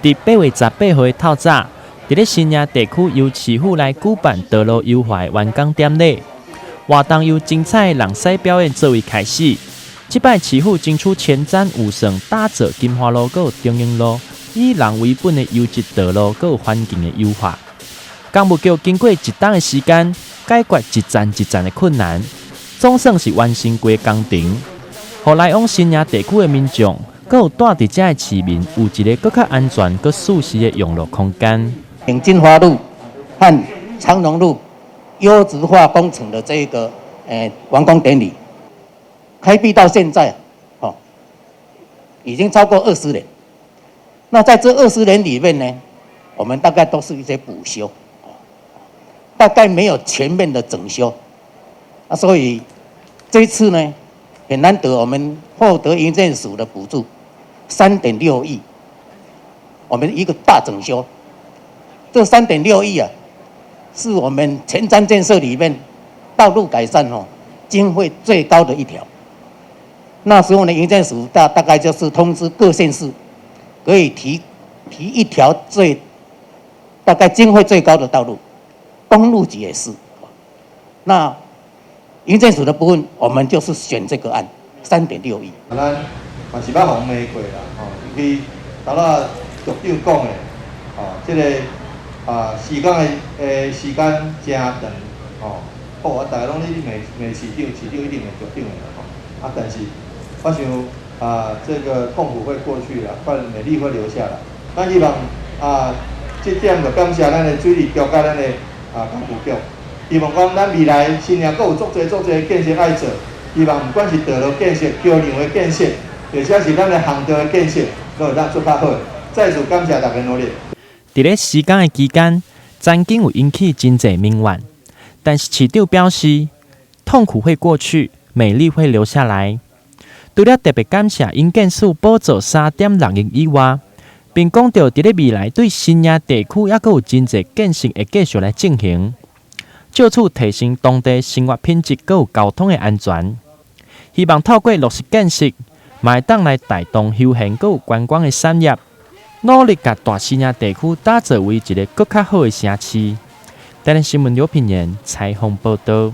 伫8月18号透早，伫咧新营地区由市府来举办道路优化完工典礼，活动由精彩的人狮表演作为开始。这摆市府争取前瞻有算打造金华路、有中英路，以人为本的优质道路，有环境的优化。工务局经过一冬的时间，解决一站一站的困难，总算是完成过工程，互来往新营地区的民众，佮有住伫遮的市民，有一个更较安全、佮舒适的用路空间。金华路和长荣路优质化工程的这个完工典礼，开辟到现在，已经超过20年。那在这20年里面呢，我们大概都是一些补修，大概没有全面的整修。所以这一次呢，很难得我们获得营建署的补助，3.6亿，我们一个大整修。这3.6亿啊，是我们前瞻建设里面道路改善经费最高的一条。那时候呢，营建署大概就是通知各县市，可以提一条大概经费最高的道路，公路局也是。那营建署的部分，我们就是选这个案，3.6亿。咱嘛是捌互骂过啦，尤其头仔局长讲的，这个施工的时间真长，好大家拢咧骂市长，市长一定会局长的但是我想这个痛苦会过去了，但美丽会留下来。咱希望这点就感谢咱的水利局甲咱的工务局。希望讲咱未来新营阁有足侪建设爱做，希望不管是道路建设、桥梁的建设，或者是咱的航道的建设，都会当做较好。再次感谢大家努力。伫咧施工的期间，曾经有引起真侪民怨，但是市长表示，痛苦会过去，美丽会留下来。除了特别感谢营建署补助3.6亿以外，并讲到伫咧未来对新营地区也阁有真侪建设会继续来进行，就此提升当地生活品质，阁有交通的安全。希望透过落实建设，嘛会当来带动休闲阁有观光的产业，努力甲大新营地区打造为一个更较好的城市。台湾新闻刘品言采访报道。